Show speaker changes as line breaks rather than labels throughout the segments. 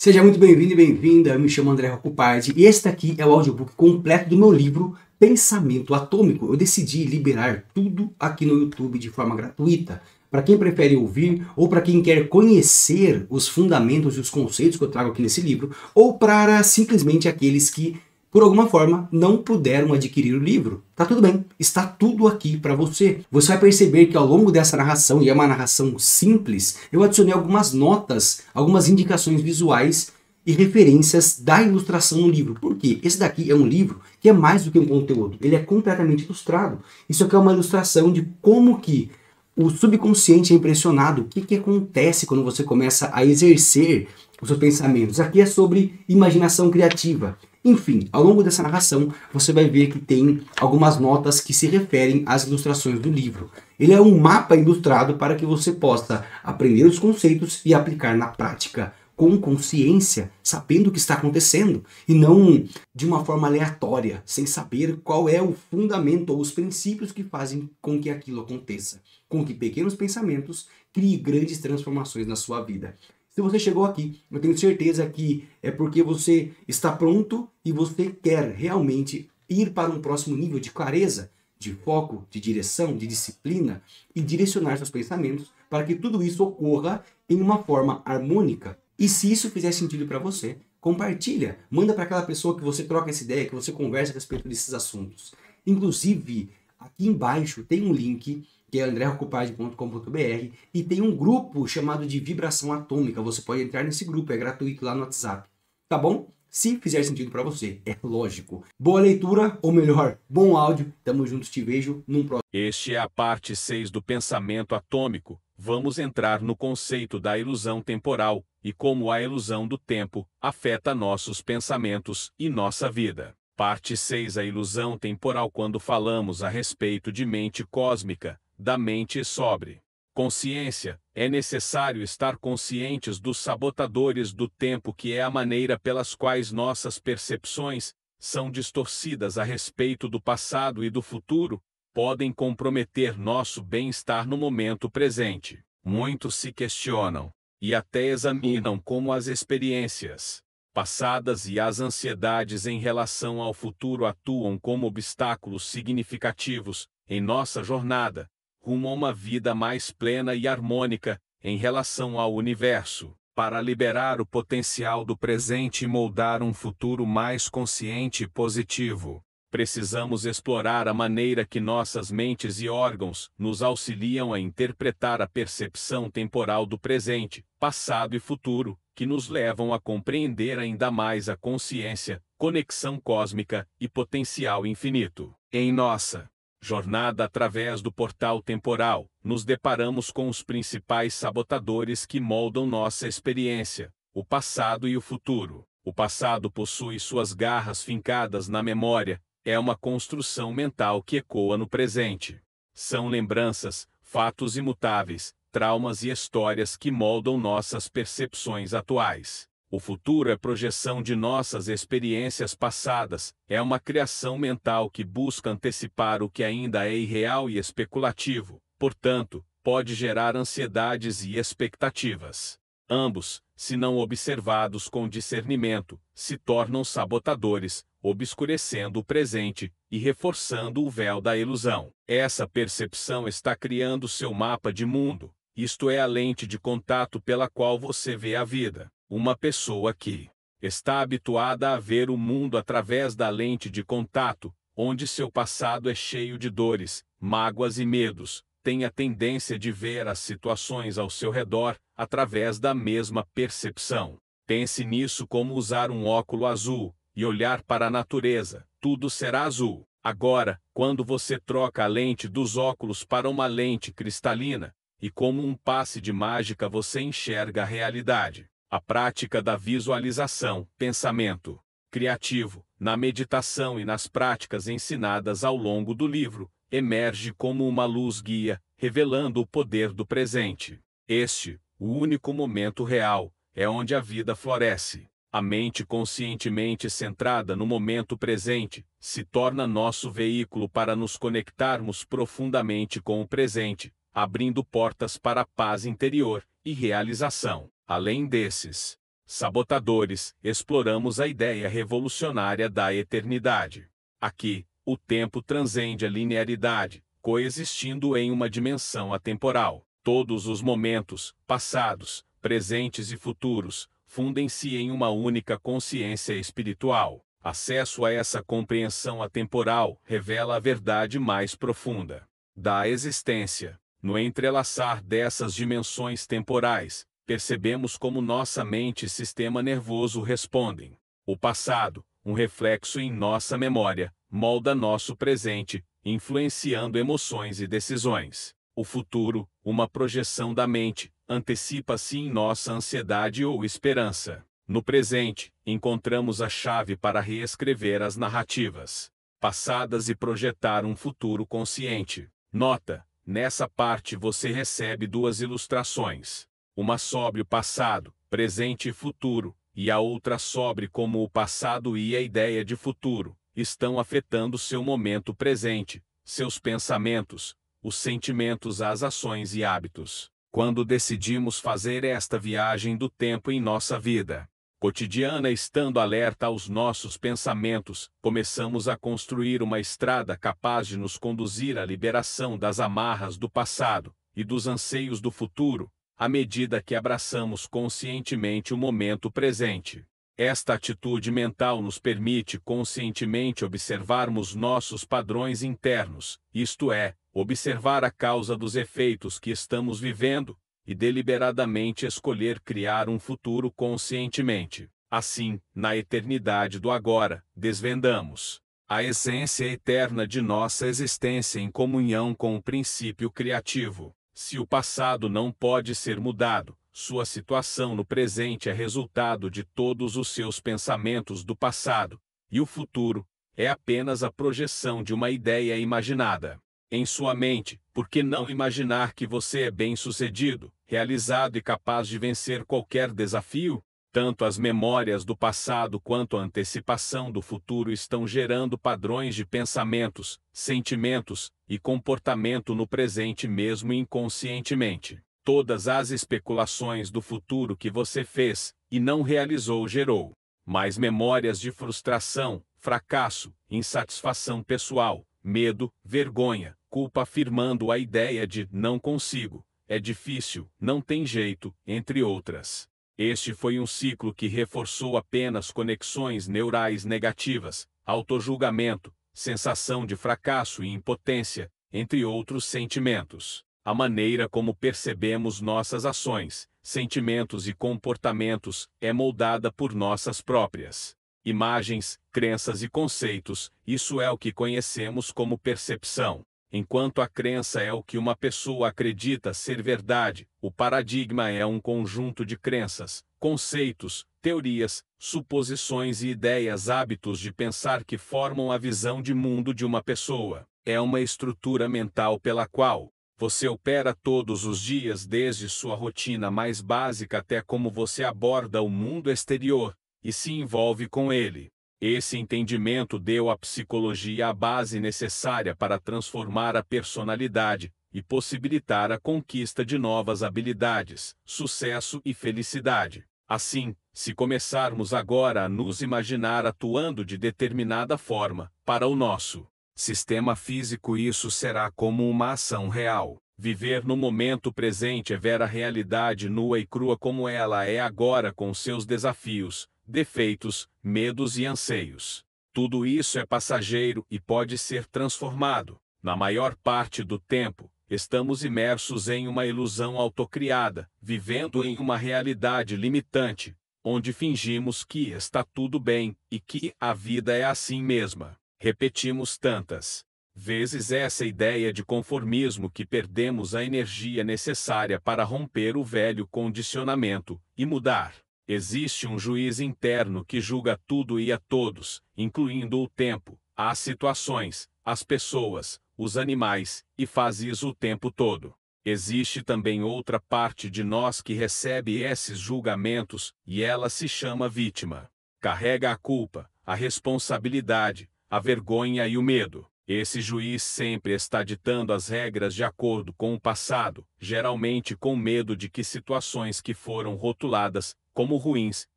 Seja muito bem-vindo e bem-vinda, eu me chamo André Rocupard e este aqui é o audiobook completo do meu livro Pensamento Atômico. Eu decidi liberar tudo aqui no YouTube de forma gratuita. Para quem prefere ouvir ou para quem quer conhecer os fundamentos e os conceitos que eu trago aqui nesse livro, ou para simplesmente aqueles que, por alguma forma, não puderam adquirir o livro. Tá tudo bem, está tudo aqui para você. Você vai perceber que ao longo dessa narração, e é uma narração simples, eu adicionei algumas notas, algumas indicações visuais e referências da ilustração no livro. Por quê? Esse daqui é um livro que é mais do que um conteúdo, ele é completamente ilustrado. Isso aqui é uma ilustração de como que o subconsciente é impressionado. O que acontece quando você começa a exercer os seus pensamentos? Aqui é sobre imaginação criativa. Enfim, ao longo dessa narração, você vai ver que tem algumas notas que se referem às ilustrações do livro. Ele é um mapa ilustrado para que você possa aprender os conceitos e aplicar na prática, com consciência, sabendo o que está acontecendo, e não de uma forma aleatória, sem saber qual é o fundamento ou os princípios que fazem com que aquilo aconteça. Com que pequenos pensamentos criem grandes transformações na sua vida. Se você chegou aqui, eu tenho certeza que é porque você está pronto e você quer realmente ir para um próximo nível de clareza, de foco, de direção, de disciplina e direcionar seus pensamentos para que tudo isso ocorra em uma forma harmônica. E se isso fizer sentido para você, compartilha, manda para aquela pessoa que você troca essa ideia, que você conversa a respeito desses assuntos. Inclusive, aqui embaixo tem um link que é andrerocupard.com.br e tem um grupo chamado de Vibração Atômica. Você pode entrar nesse grupo, é gratuito lá no WhatsApp. Tá bom? Se fizer sentido para você, é lógico. Boa leitura, ou melhor, bom áudio. Tamo juntos, te vejo num próximo.
Este é a parte 6 do pensamento atômico. Vamos entrar no conceito da ilusão temporal e como a ilusão do tempo afeta nossos pensamentos e nossa vida. Parte 6. A ilusão temporal. Quando falamos a respeito de mente cósmica, da mente sobre consciência, é necessário estar conscientes dos sabotadores do tempo, que é a maneira pelas quais nossas percepções são distorcidas a respeito do passado e do futuro, podem comprometer nosso bem-estar no momento presente. Muitos se questionam e até examinam como as experiências passadas e as ansiedades em relação ao futuro atuam como obstáculos significativos em nossa jornada rumo a uma vida mais plena e harmônica em relação ao universo. Para liberar o potencial do presente e moldar um futuro mais consciente e positivo, precisamos explorar a maneira que nossas mentes e órgãos nos auxiliam a interpretar a percepção temporal do presente, passado e futuro, que nos levam a compreender ainda mais a consciência, conexão cósmica e potencial infinito. Em nossa jornada através do portal temporal, nos deparamos com os principais sabotadores que moldam nossa experiência, o passado e o futuro. O passado possui suas garras fincadas na memória, é uma construção mental que ecoa no presente. São lembranças, fatos imutáveis, traumas e histórias que moldam nossas percepções atuais. O futuro é projeção de nossas experiências passadas, é uma criação mental que busca antecipar o que ainda é irreal e especulativo, portanto, pode gerar ansiedades e expectativas. Ambos, se não observados com discernimento, se tornam sabotadores, obscurecendo o presente e reforçando o véu da ilusão. Essa percepção está criando seu mapa de mundo, isto é, a lente de contato pela qual você vê a vida. Uma pessoa que está habituada a ver o mundo através da lente de contato, onde seu passado é cheio de dores, mágoas e medos, tem a tendência de ver as situações ao seu redor através da mesma percepção. Pense nisso como usar um óculo azul e olhar para a natureza, tudo será azul. Agora, quando você troca a lente dos óculos para uma lente cristalina, e como um passe de mágica você enxerga a realidade. A prática da visualização, pensamento criativo, na meditação e nas práticas ensinadas ao longo do livro, emerge como uma luz guia, revelando o poder do presente. Este, o único momento real, é onde a vida floresce. A mente conscientemente centrada no momento presente se torna nosso veículo para nos conectarmos profundamente com o presente, abrindo portas para a paz interior e realização. Além desses sabotadores, exploramos a ideia revolucionária da eternidade. Aqui, o tempo transcende a linearidade, coexistindo em uma dimensão atemporal. Todos os momentos, passados, presentes e futuros, fundem-se em uma única consciência espiritual. Acesso a essa compreensão atemporal revela a verdade mais profunda da existência. No entrelaçar dessas dimensões temporais, percebemos como nossa mente e sistema nervoso respondem. O passado, um reflexo em nossa memória, molda nosso presente, influenciando emoções e decisões. O futuro, uma projeção da mente, antecipa-se em nossa ansiedade ou esperança. No presente, encontramos a chave para reescrever as narrativas passadas e projetar um futuro consciente. Nota: nessa parte você recebe duas ilustrações. Uma sobre o passado, presente e futuro, e a outra sobre como o passado e a ideia de futuro estão afetando seu momento presente, seus pensamentos, os sentimentos, as ações e hábitos. Quando decidimos fazer esta viagem do tempo em nossa vida cotidiana, estando alerta aos nossos pensamentos, começamos a construir uma estrada capaz de nos conduzir à liberação das amarras do passado e dos anseios do futuro, à medida que abraçamos conscientemente o momento presente. Esta atitude mental nos permite conscientemente observarmos nossos padrões internos, isto é, observar a causa dos efeitos que estamos vivendo, e deliberadamente escolher criar um futuro conscientemente. Assim, na eternidade do agora, desvendamos a essência eterna de nossa existência em comunhão com o princípio criativo. Se o passado não pode ser mudado, sua situação no presente é resultado de todos os seus pensamentos do passado, e o futuro é apenas a projeção de uma ideia imaginada em sua mente. Por que não imaginar que você é bem-sucedido, realizado e capaz de vencer qualquer desafio? Tanto as memórias do passado quanto a antecipação do futuro estão gerando padrões de pensamentos, sentimentos e comportamento no presente mesmo inconscientemente. Todas as especulações do futuro que você fez e não realizou gerou mais memórias de frustração, fracasso, insatisfação pessoal, medo, vergonha, culpa, afirmando a ideia de não consigo, é difícil, não tem jeito, entre outras. Este foi um ciclo que reforçou apenas conexões neurais negativas, autojulgamento, sensação de fracasso e impotência, entre outros sentimentos. A maneira como percebemos nossas ações, sentimentos e comportamentos é moldada por nossas próprias imagens, crenças e conceitos. Isso é o que conhecemos como percepção. Enquanto a crença é o que uma pessoa acredita ser verdade, o paradigma é um conjunto de crenças, conceitos, teorias, suposições e ideias, hábitos de pensar que formam a visão de mundo de uma pessoa. É uma estrutura mental pela qual você opera todos os dias, desde sua rotina mais básica até como você aborda o mundo exterior e se envolve com ele. Esse entendimento deu à psicologia a base necessária para transformar a personalidade e possibilitar a conquista de novas habilidades, sucesso e felicidade. Assim, se começarmos agora a nos imaginar atuando de determinada forma, para o nosso sistema físico, isso será como uma ação real. Viver no momento presente é ver a realidade nua e crua como ela é agora, com seus desafios, defeitos, medos e anseios. Tudo isso é passageiro e pode ser transformado. Na maior parte do tempo, estamos imersos em uma ilusão autocriada, vivendo em uma realidade limitante, onde fingimos que está tudo bem e que a vida é assim mesma. Repetimos tantas vezes essa ideia de conformismo que perdemos a energia necessária para romper o velho condicionamento e mudar. Existe um juiz interno que julga tudo e a todos, incluindo o tempo, as situações, as pessoas, os animais, e faz isso o tempo todo. Existe também outra parte de nós que recebe esses julgamentos, e ela se chama vítima. Carrega a culpa, a responsabilidade, a vergonha e o medo. Esse juiz sempre está ditando as regras de acordo com o passado, geralmente com medo de que situações que foram rotuladas como ruins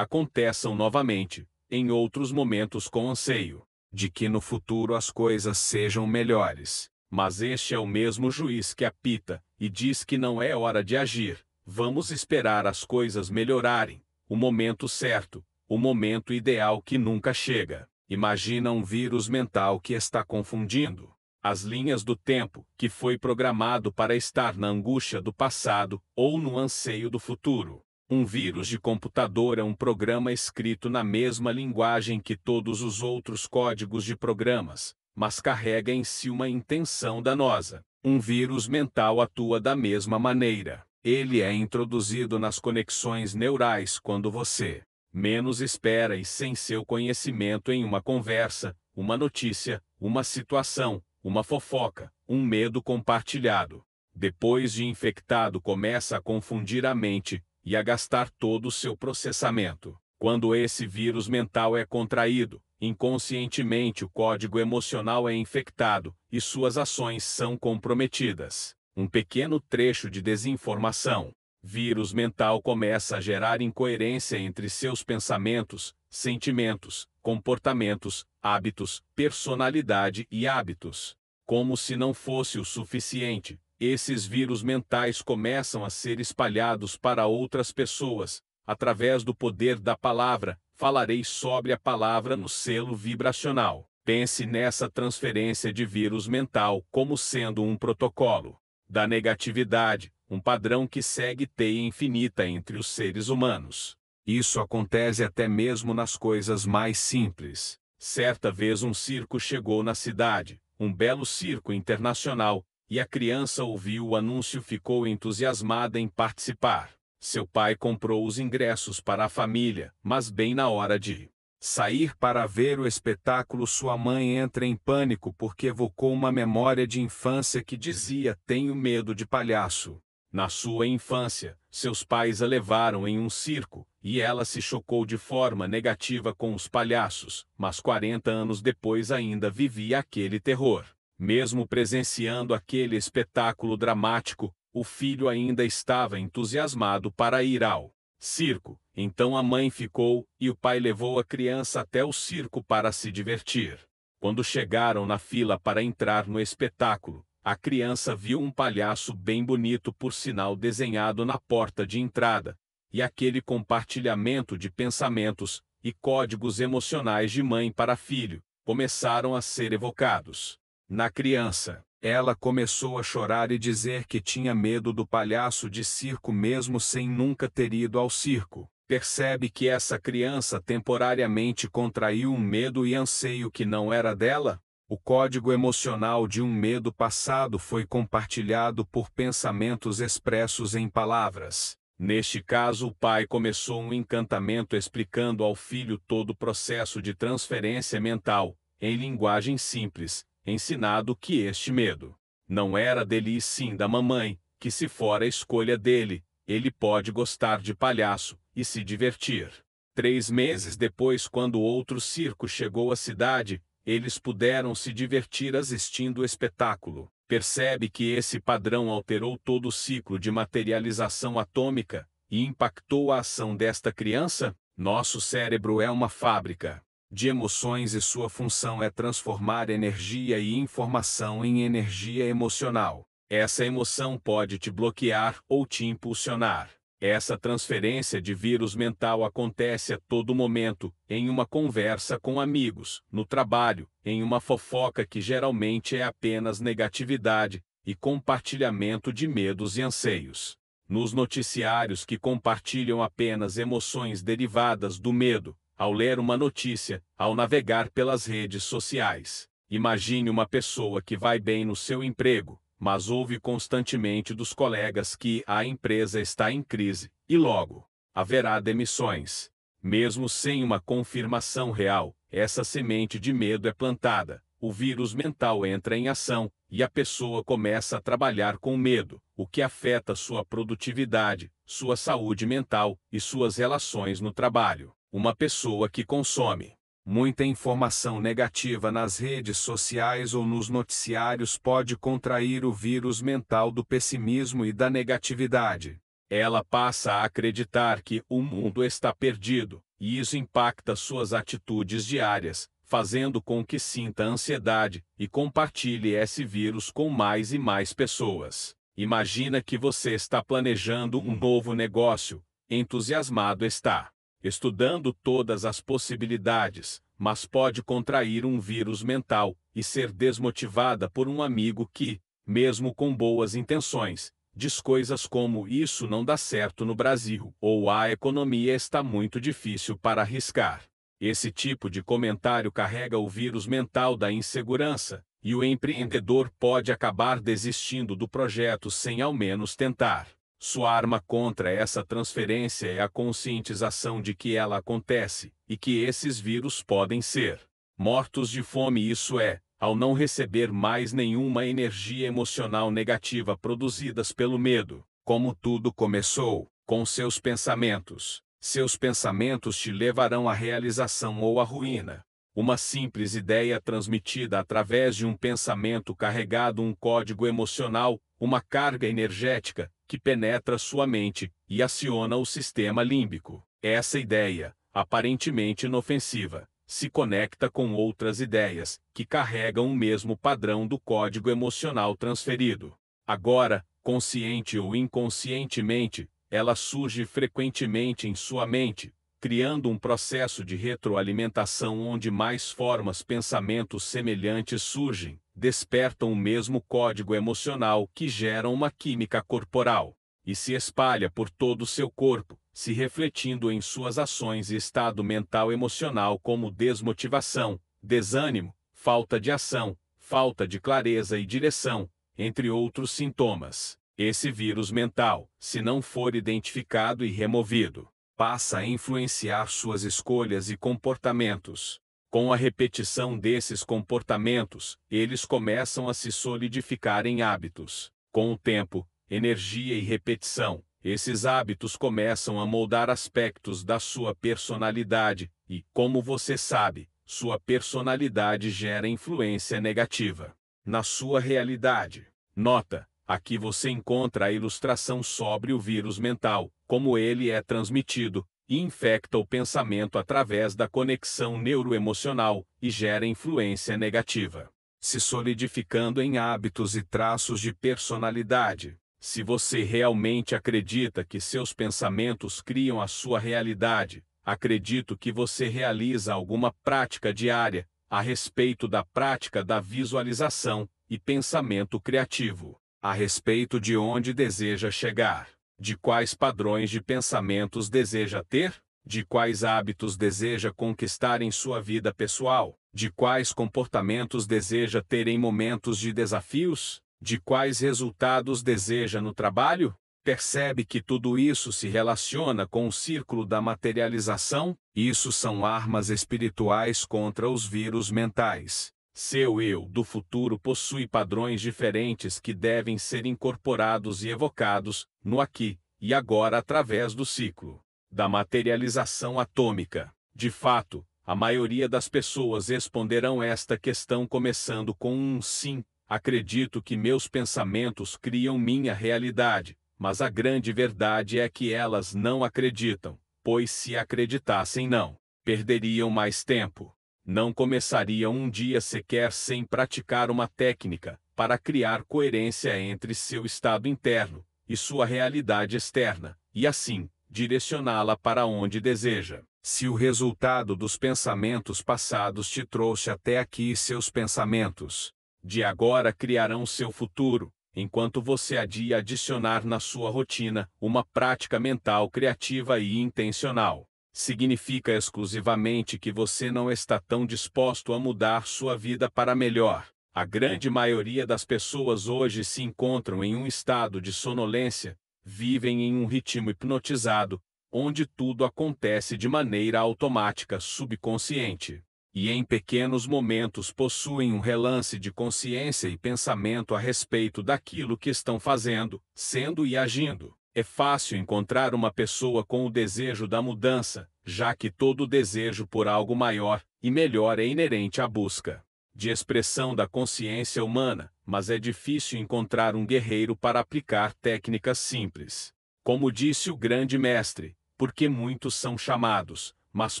aconteçam novamente, em outros momentos com anseio de que no futuro as coisas sejam melhores. Mas este é o mesmo juiz que apita, e diz que não é hora de agir. Vamos esperar as coisas melhorarem, o momento certo, o momento ideal que nunca chega. Imagina um vírus mental que está confundindo as linhas do tempo, que foi programado para estar na angústia do passado ou no anseio do futuro. Um vírus de computador é um programa escrito na mesma linguagem que todos os outros códigos de programas, mas carrega em si uma intenção danosa. Um vírus mental atua da mesma maneira. Ele é introduzido nas conexões neurais quando você menos espera e sem seu conhecimento em uma conversa, uma notícia, uma situação, uma fofoca, um medo compartilhado. Depois de infectado, começa a confundir a mente e a gastar todo o seu processamento. Quando esse vírus mental é contraído, inconscientemente o código emocional é infectado e suas ações são comprometidas. Um pequeno trecho de desinformação. Vírus mental começa a gerar incoerência entre seus pensamentos, sentimentos, comportamentos, hábitos, personalidade e hábitos. Como se não fosse o suficiente, esses vírus mentais começam a ser espalhados para outras pessoas. Através do poder da palavra, falarei sobre a palavra no selo vibracional. Pense nessa transferência de vírus mental como sendo um protocolo da negatividade, um padrão que segue teia infinita entre os seres humanos. Isso acontece até mesmo nas coisas mais simples. Certa vez um circo chegou na cidade, um belo circo internacional, e a criança ouviu o anúncio e ficou entusiasmada em participar. Seu pai comprou os ingressos para a família, mas bem na hora de sair para ver o espetáculo, sua mãe entra em pânico porque evocou uma memória de infância que dizia: "Tenho medo de palhaço". Na sua infância, seus pais a levaram em um circo, e ela se chocou de forma negativa com os palhaços, mas 40 anos depois ainda vivia aquele terror. Mesmo presenciando aquele espetáculo dramático, o filho ainda estava entusiasmado para ir ao circo. Então a mãe ficou, e o pai levou a criança até o circo para se divertir. Quando chegaram na fila para entrar no espetáculo, a criança viu um palhaço bem bonito, por sinal desenhado na porta de entrada, e aquele compartilhamento de pensamentos e códigos emocionais de mãe para filho começaram a ser evocados na criança. Ela começou a chorar e dizer que tinha medo do palhaço de circo mesmo sem nunca ter ido ao circo. Percebe que essa criança temporariamente contraiu um medo e anseio que não era dela? O código emocional de um medo passado foi compartilhado por pensamentos expressos em palavras. Neste caso, o pai começou um encantamento explicando ao filho todo o processo de transferência mental, em linguagem simples, ensinado que este medo não era dele e sim da mamãe, que se for a escolha dele, ele pode gostar de palhaço e se divertir. 3 meses depois, quando outro circo chegou à cidade, eles puderam se divertir assistindo o espetáculo. Percebe que esse padrão alterou todo o ciclo de materialização atômica e impactou a ação desta criança? Nosso cérebro é uma fábrica de emoções e sua função é transformar energia e informação em energia emocional. Essa emoção pode te bloquear ou te impulsionar. Essa transferência de vírus mental acontece a todo momento, em uma conversa com amigos, no trabalho, em uma fofoca que geralmente é apenas negatividade e compartilhamento de medos e anseios. Nos noticiários que compartilham apenas emoções derivadas do medo, ao ler uma notícia, ao navegar pelas redes sociais. Imagine uma pessoa que vai bem no seu emprego, mas ouve constantemente dos colegas que a empresa está em crise, e logo haverá demissões. Mesmo sem uma confirmação real, essa semente de medo é plantada, o vírus mental entra em ação, e a pessoa começa a trabalhar com medo, o que afeta sua produtividade, sua saúde mental e suas relações no trabalho. Uma pessoa que consome muita informação negativa nas redes sociais ou nos noticiários pode contrair o vírus mental do pessimismo e da negatividade. Ela passa a acreditar que o mundo está perdido, e isso impacta suas atitudes diárias, fazendo com que sinta ansiedade e compartilhe esse vírus com mais e mais pessoas. Imagina que você está planejando um novo negócio, entusiasmado está, estudando todas as possibilidades, mas pode contrair um vírus mental e ser desmotivada por um amigo que, mesmo com boas intenções, diz coisas como "isso não dá certo no Brasil" ou "a economia está muito difícil para arriscar". Esse tipo de comentário carrega o vírus mental da insegurança, e o empreendedor pode acabar desistindo do projeto sem ao menos tentar. Sua arma contra essa transferência é a conscientização de que ela acontece, e que esses vírus podem ser mortos de fome, isso é, ao não receber mais nenhuma energia emocional negativa produzidas pelo medo. Como tudo começou, com seus pensamentos. Seus pensamentos te levarão à realização ou à ruína. Uma simples ideia transmitida através de um pensamento carregado um código emocional, uma carga energética, que penetra sua mente e aciona o sistema límbico. Essa ideia, aparentemente inofensiva, se conecta com outras ideias, que carregam o mesmo padrão do código emocional transferido. Agora, consciente ou inconscientemente, ela surge frequentemente em sua mente, criando um processo de retroalimentação onde mais formas pensamentos semelhantes surgem, despertam o mesmo código emocional que geram uma química corporal, e se espalha por todo o seu corpo, se refletindo em suas ações e estado mental emocional como desmotivação, desânimo, falta de ação, falta de clareza e direção, entre outros sintomas. Esse vírus mental, se não for identificado e removido, passa a influenciar suas escolhas e comportamentos. Com a repetição desses comportamentos, eles começam a se solidificar em hábitos. Com o tempo, energia e repetição, esses hábitos começam a moldar aspectos da sua personalidade e, como você sabe, sua personalidade gera influência negativa na sua realidade. Nota: aqui você encontra a ilustração sobre o vírus mental, como ele é transmitido, e infecta o pensamento através da conexão neuroemocional, e gera influência negativa, se solidificando em hábitos e traços de personalidade. Se você realmente acredita que seus pensamentos criam a sua realidade, acredito que você realiza alguma prática diária a respeito da prática da visualização e pensamento criativo. A respeito de onde deseja chegar, de quais padrões de pensamentos deseja ter, de quais hábitos deseja conquistar em sua vida pessoal, de quais comportamentos deseja ter em momentos de desafios, de quais resultados deseja no trabalho. Percebe que tudo isso se relaciona com o círculo da materialização? Isso são armas espirituais contra os vírus mentais. Seu eu do futuro possui padrões diferentes que devem ser incorporados e evocados, no aqui e agora através do ciclo da materialização atômica. De fato, a maioria das pessoas responderão esta questão começando com um sim. Acredito que meus pensamentos criam minha realidade, mas a grande verdade é que elas não acreditam, pois se acreditassem não perderiam mais tempo. Não começariam um dia sequer sem praticar uma técnica para criar coerência entre seu estado interno e sua realidade externa, e assim, direcioná-la para onde deseja. Se o resultado dos pensamentos passados te trouxe até aqui, seus pensamentos de agora criarão seu futuro, enquanto você adia adicionar na sua rotina uma prática mental criativa e intencional. Significa exclusivamente que você não está tão disposto a mudar sua vida para melhor. A grande maioria das pessoas hoje se encontram em um estado de sonolência, vivem em um ritmo hipnotizado, onde tudo acontece de maneira automática, subconsciente. E em pequenos momentos possuem um relance de consciência e pensamento a respeito daquilo que estão fazendo, sendo e agindo. É fácil encontrar uma pessoa com o desejo da mudança, já que todo desejo por algo maior e melhor é inerente à busca de expressão da consciência humana, mas é difícil encontrar um guerreiro para aplicar técnicas simples. Como disse o grande mestre, porque muitos são chamados, mas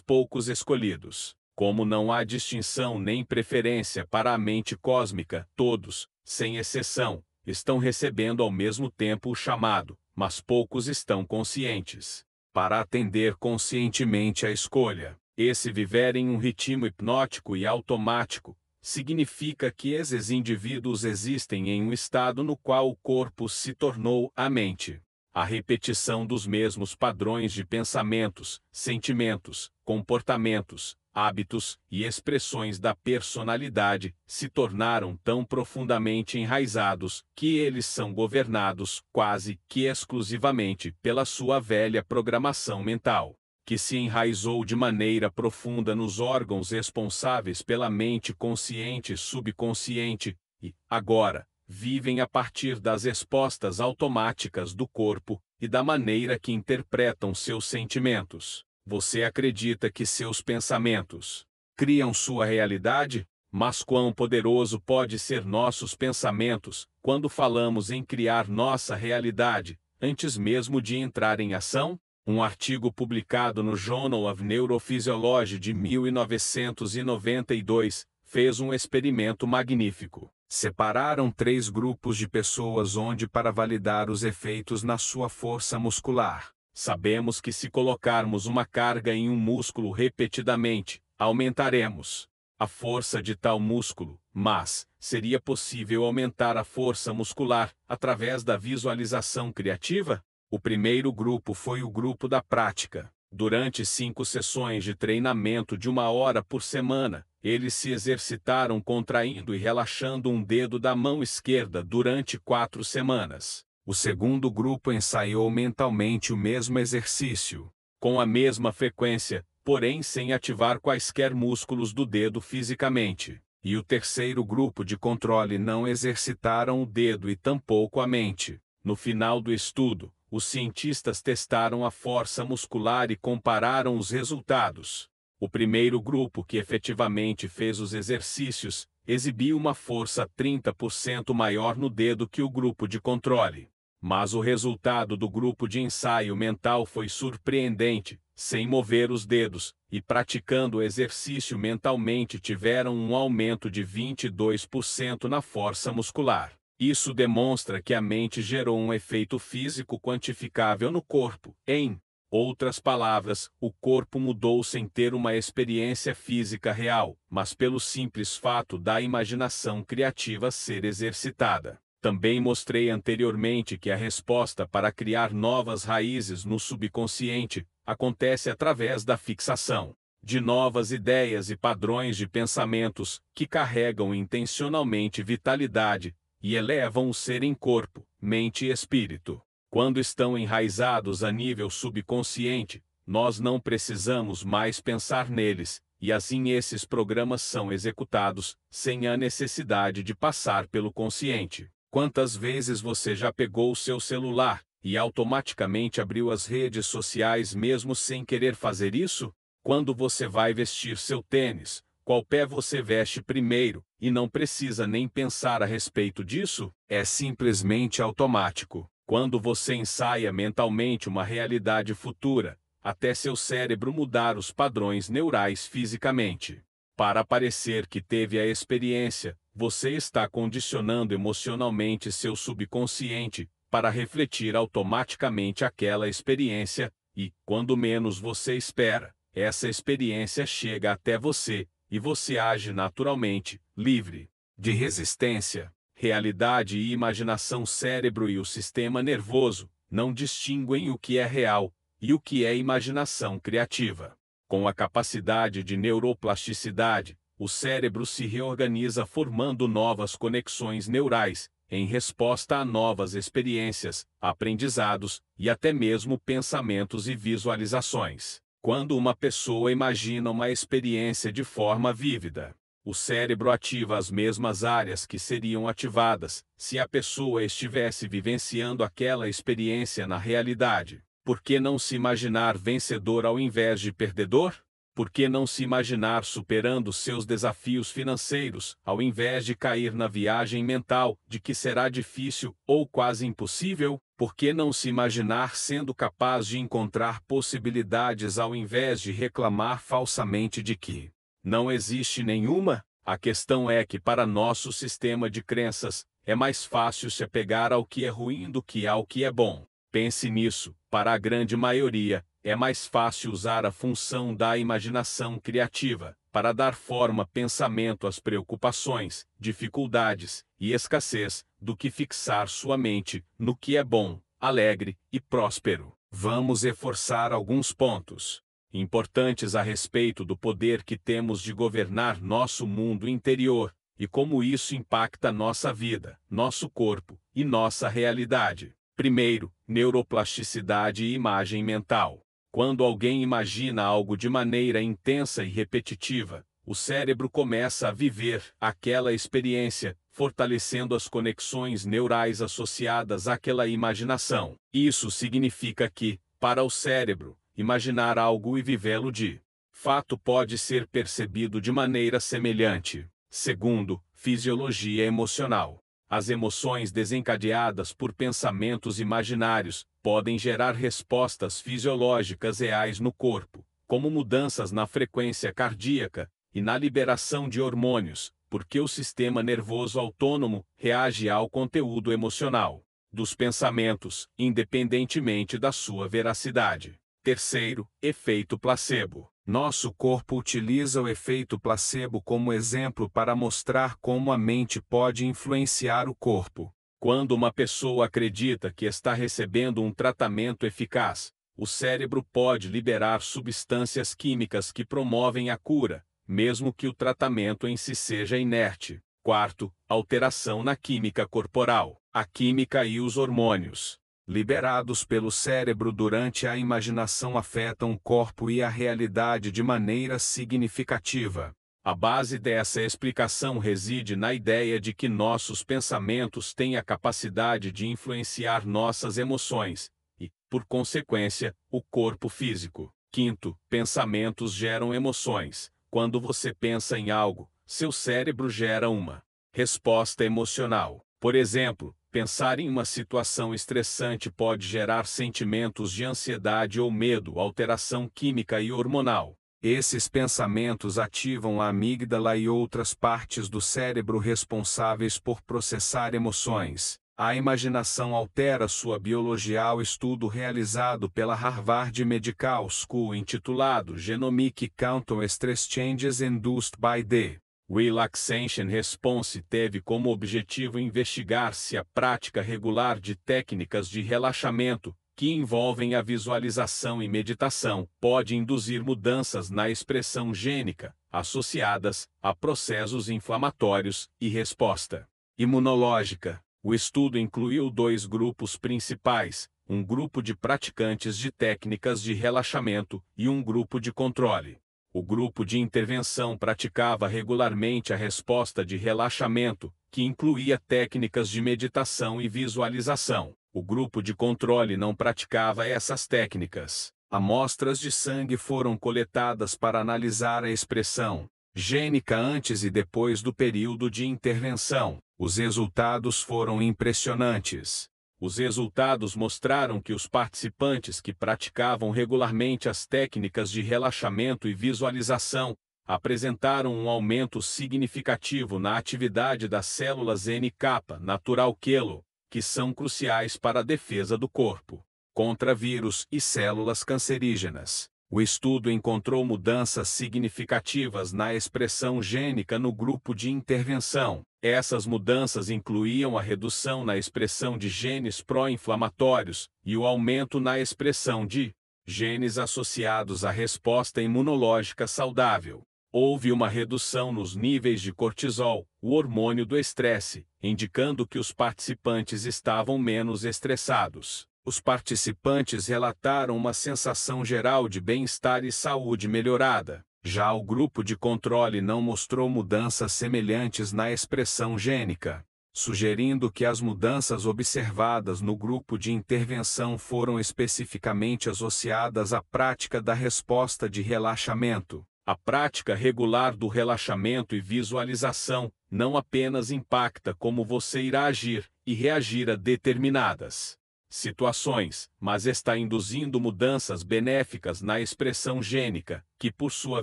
poucos escolhidos. Como não há distinção nem preferência para a mente cósmica, todos, sem exceção, estão recebendo ao mesmo tempo o chamado, mas poucos estão conscientes. Para atender conscientemente à escolha, esse viver em um ritmo hipnótico e automático, significa que esses indivíduos existem em um estado no qual o corpo se tornou a mente. A repetição dos mesmos padrões de pensamentos, sentimentos, comportamentos, hábitos e expressões da personalidade se tornaram tão profundamente enraizados que eles são governados quase que exclusivamente pela sua velha programação mental, que se enraizou de maneira profunda nos órgãos responsáveis pela mente consciente e subconsciente, e, agora, vivem a partir das respostas automáticas do corpo e da maneira que interpretam seus sentimentos. Você acredita que seus pensamentos criam sua realidade? Mas quão poderoso pode ser nossos pensamentos quando falamos em criar nossa realidade, antes mesmo de entrar em ação? Um artigo publicado no Journal of Neurophysiology de 1992 fez um experimento magnífico. Separaram 3 grupos de pessoas onde para validar os efeitos na sua força muscular. Sabemos que se colocarmos uma carga em um músculo repetidamente, aumentaremos a força de tal músculo, mas seria possível aumentar a força muscular através da visualização criativa? O primeiro grupo foi o grupo da prática. Durante 5 sessões de treinamento de 1 hora por semana, eles se exercitaram contraindo e relaxando um dedo da mão esquerda durante 4 semanas. O segundo grupo ensaiou mentalmente o mesmo exercício, com a mesma frequência, porém sem ativar quaisquer músculos do dedo fisicamente. E o terceiro grupo de controle não exercitaram o dedo e tampouco a mente. No final do estudo, os cientistas testaram a força muscular e compararam os resultados. O primeiro grupo, que efetivamente fez os exercícios, exibiu uma força 30% maior no dedo que o grupo de controle. Mas o resultado do grupo de ensaio mental foi surpreendente. Sem mover os dedos e praticando o exercício mentalmente, tiveram um aumento de 22% na força muscular. Isso demonstra que a mente gerou um efeito físico quantificável no corpo. Em outras palavras, o corpo mudou sem ter uma experiência física real, mas pelo simples fato da imaginação criativa ser exercitada. Também mostrei anteriormente que a resposta para criar novas raízes no subconsciente acontece através da fixação de novas ideias e padrões de pensamentos que carregam intencionalmente vitalidade e elevam o ser em corpo, mente e espírito. Quando estão enraizados a nível subconsciente, nós não precisamos mais pensar neles, e assim esses programas são executados, sem a necessidade de passar pelo consciente. Quantas vezes você já pegou o seu celular e automaticamente abriu as redes sociais mesmo sem querer fazer isso? Quando você vai vestir seu tênis, qual pé você veste primeiro, e não precisa nem pensar a respeito disso? É simplesmente automático. Quando você ensaia mentalmente uma realidade futura, até seu cérebro mudar os padrões neurais fisicamente. Para parecer que teve a experiência, você está condicionando emocionalmente seu subconsciente para refletir automaticamente aquela experiência, e, quando menos você espera, essa experiência chega até você, e você age naturalmente, livre de resistência. Realidade e imaginação. Cérebro e o sistema nervoso não distinguem o que é real e o que é imaginação criativa. Com a capacidade de neuroplasticidade, o cérebro se reorganiza formando novas conexões neurais, em resposta a novas experiências, aprendizados e até mesmo pensamentos e visualizações. Quando uma pessoa imagina uma experiência de forma vívida, o cérebro ativa as mesmas áreas que seriam ativadas se a pessoa estivesse vivenciando aquela experiência na realidade. Por que não se imaginar vencedor ao invés de perdedor? Por que não se imaginar superando seus desafios financeiros, ao invés de cair na viagem mental de que será difícil ou quase impossível? Por que não se imaginar sendo capaz de encontrar possibilidades ao invés de reclamar falsamente de que não existe nenhuma? A questão é que, para nosso sistema de crenças, é mais fácil se apegar ao que é ruim do que ao que é bom. Pense nisso. Para a grande maioria, é mais fácil usar a função da imaginação criativa para dar forma pensamento às preocupações, dificuldades e escassez, do que fixar sua mente no que é bom, alegre e próspero. Vamos reforçar alguns pontos importantes a respeito do poder que temos de governar nosso mundo interior e como isso impacta nossa vida, nosso corpo e nossa realidade. Primeiro, neuroplasticidade e imagem mental. Quando alguém imagina algo de maneira intensa e repetitiva, o cérebro começa a viver aquela experiência, fortalecendo as conexões neurais associadas àquela imaginação. Isso significa que, para o cérebro, imaginar algo e vivê-lo de fato pode ser percebido de maneira semelhante. Segundo, fisiologia emocional. As emoções desencadeadas por pensamentos imaginários podem gerar respostas fisiológicas reais no corpo, como mudanças na frequência cardíaca e na liberação de hormônios, porque o sistema nervoso autônomo reage ao conteúdo emocional dos pensamentos, independentemente da sua veracidade. Terceiro, efeito placebo. Nosso corpo utiliza o efeito placebo como exemplo para mostrar como a mente pode influenciar o corpo. Quando uma pessoa acredita que está recebendo um tratamento eficaz, o cérebro pode liberar substâncias químicas que promovem a cura, mesmo que o tratamento em si seja inerte. Quarto, alteração na química corporal. A química e os hormônios liberados pelo cérebro durante a imaginação afetam o corpo e a realidade de maneira significativa. A base dessa explicação reside na ideia de que nossos pensamentos têm a capacidade de influenciar nossas emoções e, por consequência, o corpo físico. Quinto, pensamentos geram emoções. Quando você pensa em algo, seu cérebro gera uma resposta emocional. Por exemplo, pensar em uma situação estressante pode gerar sentimentos de ansiedade ou medo, alteração química e hormonal. Esses pensamentos ativam a amígdala e outras partes do cérebro responsáveis por processar emoções. A imaginação altera sua biologia. O estudo realizado pela Harvard Medical School intitulado Genomic Counter Stress Changes Induced by the Relaxation Response teve como objetivo investigar se a prática regular de técnicas de relaxamento, que envolvem a visualização e meditação, pode induzir mudanças na expressão gênica, associadas a processos inflamatórios e resposta imunológica. O estudo incluiu dois grupos principais, um grupo de praticantes de técnicas de relaxamento e um grupo de controle. O grupo de intervenção praticava regularmente a resposta de relaxamento, que incluía técnicas de meditação e visualização. O grupo de controle não praticava essas técnicas. Amostras de sangue foram coletadas para analisar a expressão gênica antes e depois do período de intervenção. Os resultados foram impressionantes. Os resultados mostraram que os participantes que praticavam regularmente as técnicas de relaxamento e visualização apresentaram um aumento significativo na atividade das células NK natural killer, que são cruciais para a defesa do corpo contra vírus e células cancerígenas. O estudo encontrou mudanças significativas na expressão gênica no grupo de intervenção. Essas mudanças incluíam a redução na expressão de genes pró-inflamatórios e o aumento na expressão de genes associados à resposta imunológica saudável. Houve uma redução nos níveis de cortisol, o hormônio do estresse, indicando que os participantes estavam menos estressados. Os participantes relataram uma sensação geral de bem-estar e saúde melhorada. Já o grupo de controle não mostrou mudanças semelhantes na expressão gênica. sugerindo que as mudanças observadas no grupo de intervenção foram especificamente associadas à prática da resposta de relaxamento. A prática regular do relaxamento e visualização não apenas impacta como você irá agir e reagir a determinadas situações, mas está induzindo mudanças benéficas na expressão gênica, que por sua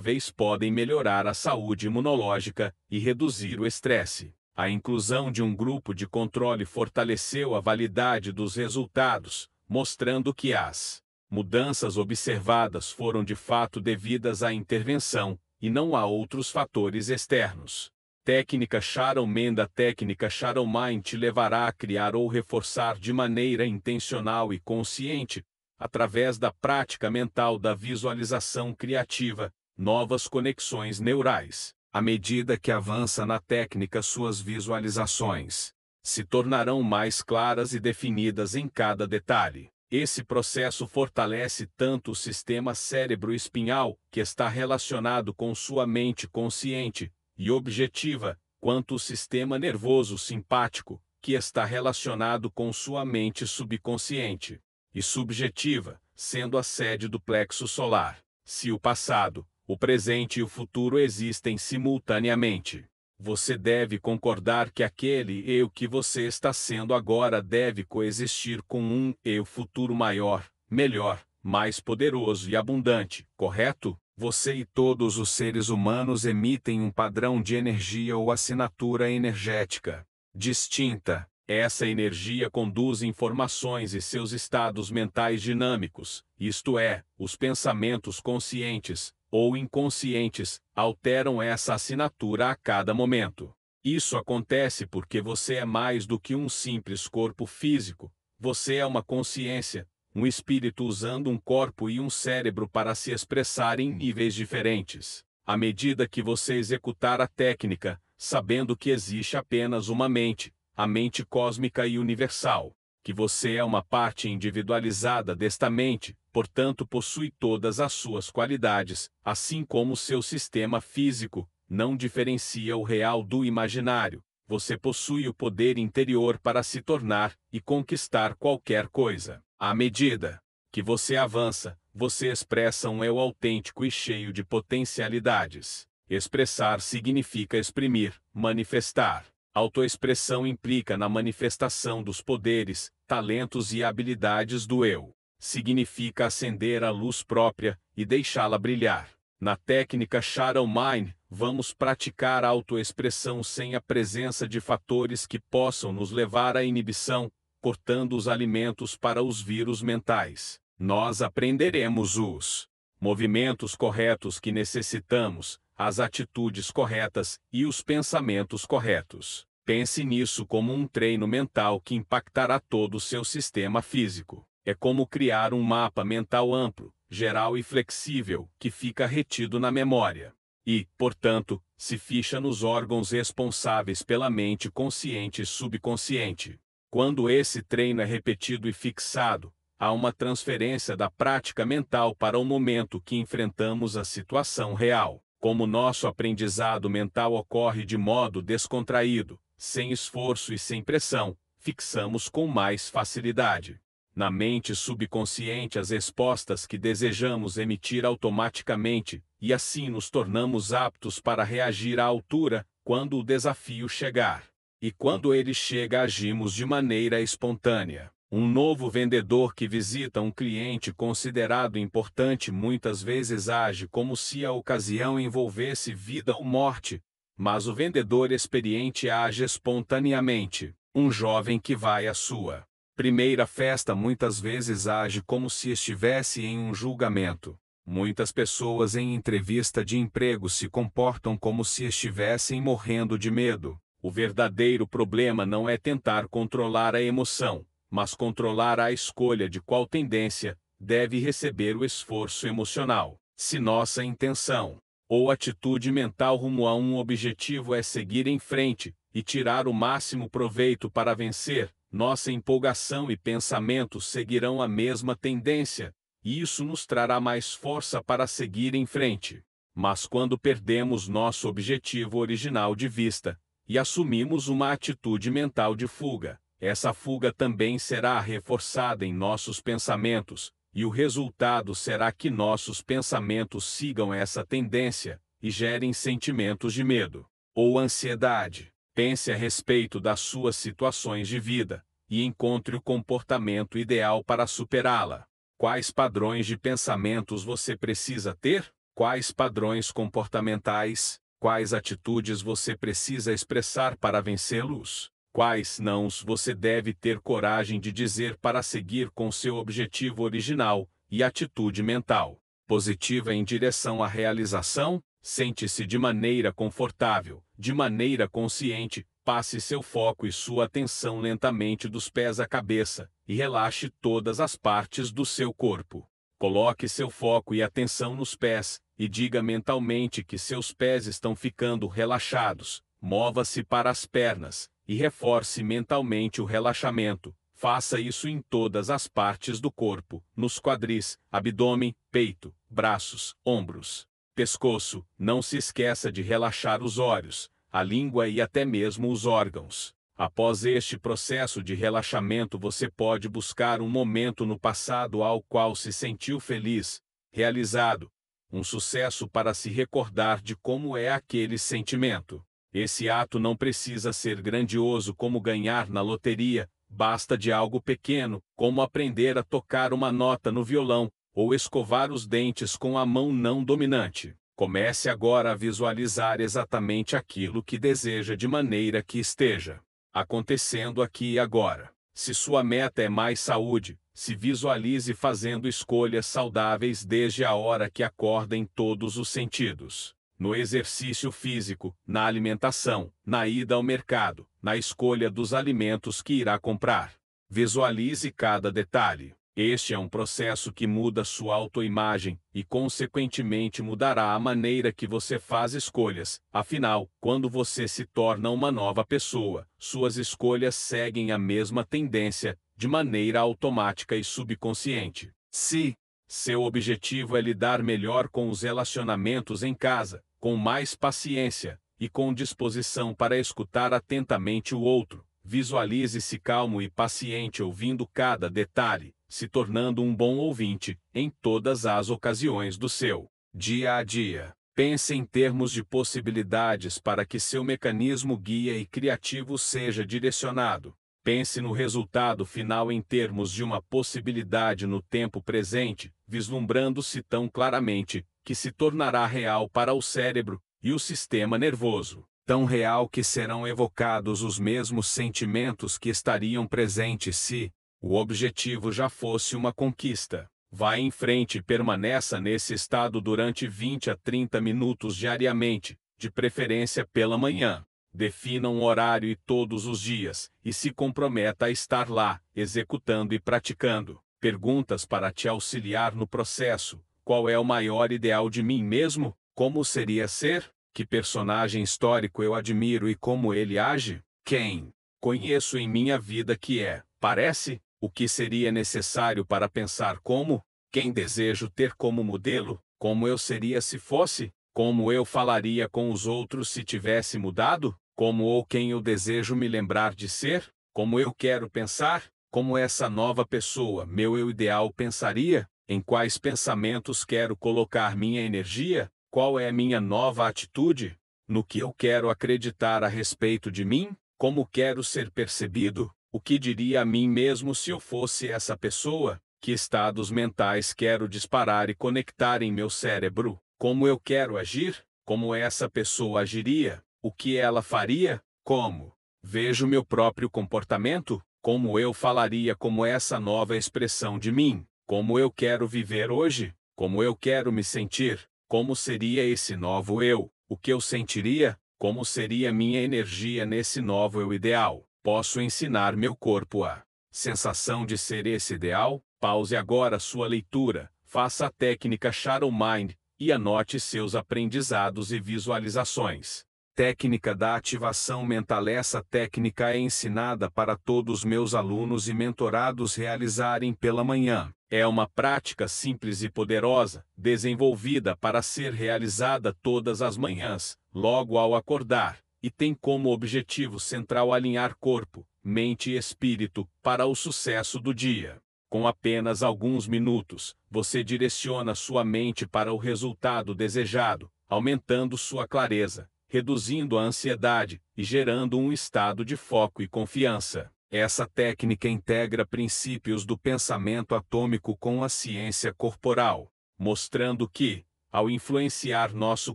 vez podem melhorar a saúde imunológica e reduzir o estresse. A inclusão de um grupo de controle fortaleceu a validade dos resultados, mostrando que as mudanças observadas foram de fato devidas à intervenção, e não a outros fatores externos. Técnica Shadow Mind. A técnica Shadow Mind te levará a criar ou reforçar de maneira intencional e consciente, através da prática mental da visualização criativa, novas conexões neurais. À medida que avança na técnica, suas visualizações se tornarão mais claras e definidas em cada detalhe. Esse processo fortalece tanto o sistema cérebro-espinhal, que está relacionado com sua mente consciente e objetiva, quanto o sistema nervoso simpático, que está relacionado com sua mente subconsciente e subjetiva, sendo a sede do plexo solar. Se o passado, o presente e o futuro existem simultaneamente, você deve concordar que aquele eu que você está sendo agora deve coexistir com um eu futuro maior, melhor, mais poderoso e abundante, correto? Você e todos os seres humanos emitem um padrão de energia ou assinatura energética distinta. Essa energia conduz informações e seus estados mentais dinâmicos, isto é, os pensamentos conscientes ou inconscientes, alteram essa assinatura a cada momento. Isso acontece porque você é mais do que um simples corpo físico, você é uma consciência, um espírito usando um corpo e um cérebro para se expressar em níveis diferentes. À medida que você executar a técnica, sabendo que existe apenas uma mente, a mente cósmica e universal, que você é uma parte individualizada desta mente, portanto possui todas as suas qualidades, assim como seu sistema físico não diferencia o real do imaginário. Você possui o poder interior para se tornar e conquistar qualquer coisa. À medida que você avança, você expressa um eu autêntico e cheio de potencialidades. Expressar significa exprimir, manifestar. Autoexpressão implica na manifestação dos poderes, talentos e habilidades do eu. Significa acender a luz própria e deixá-la brilhar. Na técnica Shadow Mind, vamos praticar a autoexpressão sem a presença de fatores que possam nos levar à inibição, cortando os alimentos para os vírus mentais. Nós aprenderemos os movimentos corretos que necessitamos, as atitudes corretas e os pensamentos corretos. Pense nisso como um treino mental que impactará todo o seu sistema físico. É como criar um mapa mental amplo, geral e flexível, que fica retido na memória. E, portanto, se ficha nos órgãos responsáveis pela mente consciente e subconsciente. Quando esse treino é repetido e fixado, há uma transferência da prática mental para o momento que enfrentamos a situação real. Como nosso aprendizado mental ocorre de modo descontraído, sem esforço e sem pressão, fixamos com mais facilidade na mente subconsciente as respostas que desejamos emitir automaticamente, e assim nos tornamos aptos para reagir à altura quando o desafio chegar. E quando ele chega, agimos de maneira espontânea. Um novo vendedor que visita um cliente considerado importante muitas vezes age como se a ocasião envolvesse vida ou morte, mas o vendedor experiente age espontaneamente. Um jovem que vai à sua primeira festa muitas vezes age como se estivesse em um julgamento. Muitas pessoas em entrevista de emprego se comportam como se estivessem morrendo de medo. O verdadeiro problema não é tentar controlar a emoção, mas controlar a escolha de qual tendência deve receber o esforço emocional. Se nossa intenção ou atitude mental rumo a um objetivo é seguir em frente e tirar o máximo proveito para vencer, nossa empolgação e pensamentos seguirão a mesma tendência, e isso nos trará mais força para seguir em frente. Mas quando perdemos nosso objetivo original de vista, e assumimos uma atitude mental de fuga, essa fuga também será reforçada em nossos pensamentos, e o resultado será que nossos pensamentos sigam essa tendência e gerem sentimentos de medo ou ansiedade. Pense a respeito das suas situações de vida e encontre o comportamento ideal para superá-la. Quais padrões de pensamentos você precisa ter? Quais padrões comportamentais? Quais atitudes você precisa expressar para vencê-los? Quais nãos você deve ter coragem de dizer para seguir com seu objetivo original e atitude mental positiva em direção à realização? Sente-se de maneira confortável, de maneira consciente, passe seu foco e sua atenção lentamente dos pés à cabeça, e relaxe todas as partes do seu corpo. Coloque seu foco e atenção nos pés, e diga mentalmente que seus pés estão ficando relaxados. Mova-se para as pernas, e reforce mentalmente o relaxamento. Faça isso em todas as partes do corpo, nos quadris, abdômen, peito, braços, ombros, pescoço. Não se esqueça de relaxar os olhos, a língua e até mesmo os órgãos. Após este processo de relaxamento, você pode buscar um momento no passado ao qual se sentiu feliz, realizado, um sucesso para se recordar de como é aquele sentimento. Esse ato não precisa ser grandioso como ganhar na loteria, basta de algo pequeno, como aprender a tocar uma nota no violão, ou escovar os dentes com a mão não dominante. Comece agora a visualizar exatamente aquilo que deseja de maneira que esteja acontecendo aqui e agora. Se sua meta é mais saúde, se visualize fazendo escolhas saudáveis desde a hora que acorda em todos os sentidos. No exercício físico, na alimentação, na ida ao mercado, na escolha dos alimentos que irá comprar. Visualize cada detalhe. Este é um processo que muda sua autoimagem e, consequentemente, mudará a maneira que você faz escolhas. Afinal, quando você se torna uma nova pessoa, suas escolhas seguem a mesma tendência, de maneira automática e subconsciente. Se seu objetivo é lidar melhor com os relacionamentos em casa, com mais paciência e com disposição para escutar atentamente o outro, visualize-se calmo e paciente ouvindo cada detalhe, se tornando um bom ouvinte em todas as ocasiões do seu dia a dia. Pense em termos de possibilidades para que seu mecanismo guia e criativo seja direcionado. Pense no resultado final em termos de uma possibilidade no tempo presente, vislumbrando-se tão claramente que se tornará real para o cérebro e o sistema nervoso. Tão real que serão evocados os mesmos sentimentos que estariam presentes se o objetivo já fosse uma conquista. Vá em frente e permaneça nesse estado durante 20 a 30 minutos diariamente, de preferência pela manhã. Defina um horário e todos os dias, e se comprometa a estar lá, executando e praticando. Perguntas para te auxiliar no processo: qual é o maior ideal de mim mesmo? Como seria ser? Que personagem histórico eu admiro e como ele age? Quem conheço em minha vida que parece? O que seria necessário para pensar como? Quem desejo ter como modelo? Como eu seria se fosse? Como eu falaria com os outros se tivesse mudado? Como ou quem eu desejo me lembrar de ser? Como eu quero pensar? Como essa nova pessoa, meu eu ideal, pensaria? Em quais pensamentos quero colocar minha energia? Qual é a minha nova atitude? No que eu quero acreditar a respeito de mim? Como quero ser percebido? O que diria a mim mesmo se eu fosse essa pessoa? Que estados mentais quero disparar e conectar em meu cérebro? Como eu quero agir? Como essa pessoa agiria? O que ela faria? Como vejo meu próprio comportamento? Como eu falaria como essa nova expressão de mim? Como eu quero viver hoje? Como eu quero me sentir? Como seria esse novo eu? O que eu sentiria? Como seria minha energia nesse novo eu ideal? Posso ensinar meu corpo a sensação de ser esse ideal? Pause agora sua leitura, faça a técnica Shadow Mind e anote seus aprendizados e visualizações. Técnica da ativação mental. Essa técnica é ensinada para todos meus alunos e mentorados realizarem pela manhã. É uma prática simples e poderosa, desenvolvida para ser realizada todas as manhãs, logo ao acordar, e tem como objetivo central alinhar corpo, mente e espírito para o sucesso do dia. Com apenas alguns minutos, você direciona sua mente para o resultado desejado, aumentando sua clareza, reduzindo a ansiedade e gerando um estado de foco e confiança. Essa técnica integra princípios do pensamento atômico com a ciência corporal, mostrando que, ao influenciar nosso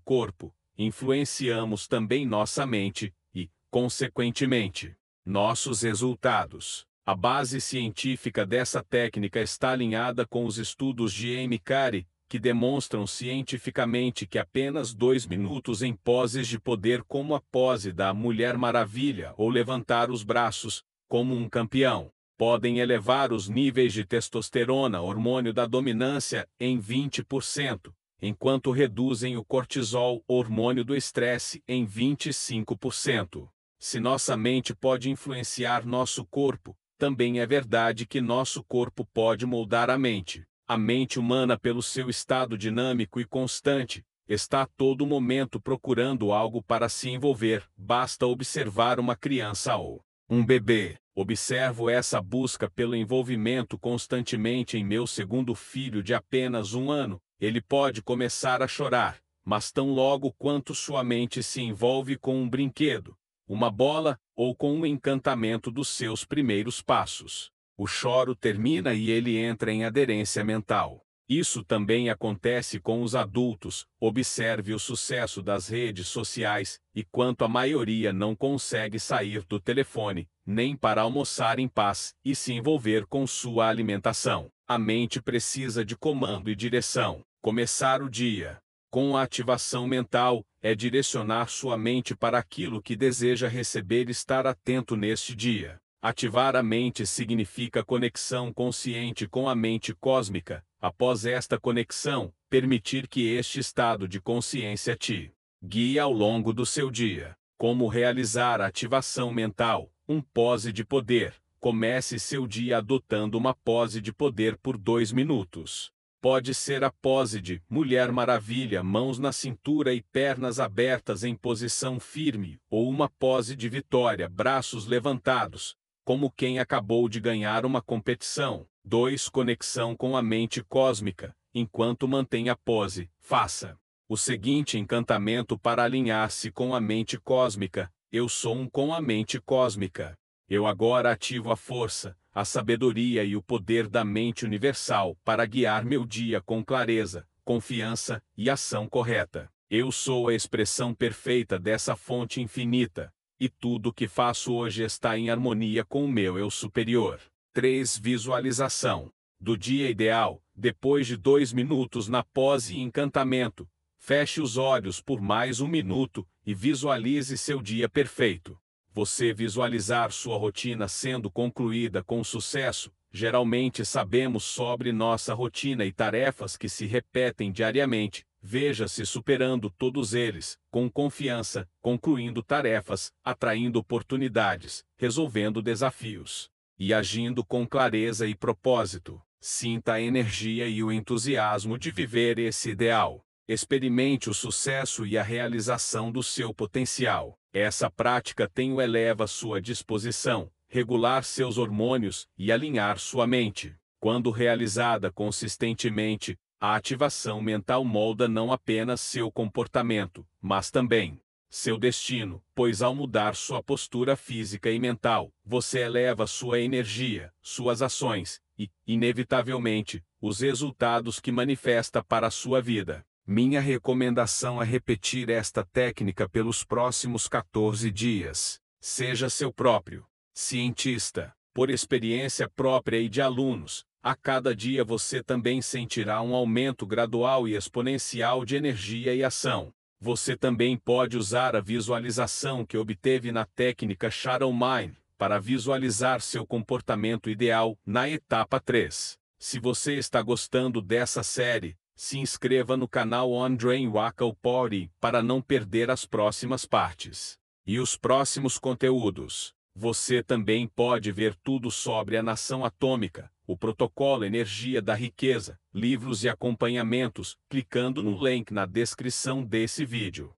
corpo, influenciamos também nossa mente e, consequentemente, nossos resultados. A base científica dessa técnica está alinhada com os estudos de Amy Cary, que demonstram cientificamente que apenas 2 minutos em poses de poder, como a pose da Mulher Maravilha ou levantar os braços, como um campeão, podem elevar os níveis de testosterona, hormônio da dominância, em 20%, enquanto reduzem o cortisol, hormônio do estresse, em 25%. Se nossa mente pode influenciar nosso corpo, também é verdade que nosso corpo pode moldar a mente. A mente humana, pelo seu estado dinâmico e constante, está a todo momento procurando algo para se envolver. Basta observar uma criança ou um bebê. Observo essa busca pelo envolvimento constantemente em meu segundo filho de apenas 1 ano. Ele pode começar a chorar, mas tão logo quanto sua mente se envolve com um brinquedo, uma bola, ou com o encantamento dos seus primeiros passos, o choro termina e ele entra em aderência mental. Isso também acontece com os adultos. Observe o sucesso das redes sociais, e quanto a maioria não consegue sair do telefone, nem para almoçar em paz, e se envolver com sua alimentação. A mente precisa de comando e direção. Começar o dia com a ativação mental é direcionar sua mente para aquilo que deseja receber e estar atento neste dia. Ativar a mente significa conexão consciente com a mente cósmica. Após esta conexão, permitir que este estado de consciência te guie ao longo do seu dia. Como realizar a ativação mental? Pose de poder. Comece seu dia adotando uma pose de poder por 2 minutos. Pode ser a pose de Mulher Maravilha, mãos na cintura e pernas abertas em posição firme, ou uma pose de vitória, braços levantados, como quem acabou de ganhar uma competição. 2. Conexão com a mente cósmica. Enquanto mantém a pose, faça o seguinte encantamento para alinhar-se com a mente cósmica. Eu sou um com a mente cósmica. Eu agora ativo a força, a sabedoria e o poder da mente universal para guiar meu dia com clareza, confiança e ação correta. Eu sou a expressão perfeita dessa fonte infinita, e tudo o que faço hoje está em harmonia com o meu eu superior. 3. Visualização do dia ideal. Depois de 2 minutos na pose e encantamento, feche os olhos por mais 1 minuto e visualize seu dia perfeito. Você visualizar sua rotina sendo concluída com sucesso. Geralmente sabemos sobre nossa rotina e tarefas que se repetem diariamente. Veja-se superando todos eles, com confiança, concluindo tarefas, atraindo oportunidades, resolvendo desafios e agindo com clareza e propósito. Sinta a energia e o entusiasmo de viver esse ideal. Experimente o sucesso e a realização do seu potencial. Essa prática eleva sua disposição, regular seus hormônios e alinhar sua mente. Quando realizada consistentemente, a ativação mental molda não apenas seu comportamento, mas também seu destino, pois ao mudar sua postura física e mental, você eleva sua energia, suas ações e, inevitavelmente, os resultados que manifesta para a sua vida. Minha recomendação é repetir esta técnica pelos próximos 14 dias. Seja seu próprio cientista. Por experiência própria e de alunos, a cada dia você também sentirá um aumento gradual e exponencial de energia e ação. Você também pode usar a visualização que obteve na técnica Shadow Mind para visualizar seu comportamento ideal na etapa 3. Se você está gostando dessa série, se inscreva no canal Andrei Wackel Party para não perder as próximas partes e os próximos conteúdos. Você também pode ver tudo sobre a nação atômica, o protocolo Energia da Riqueza, livros e acompanhamentos, clicando no link na descrição desse vídeo.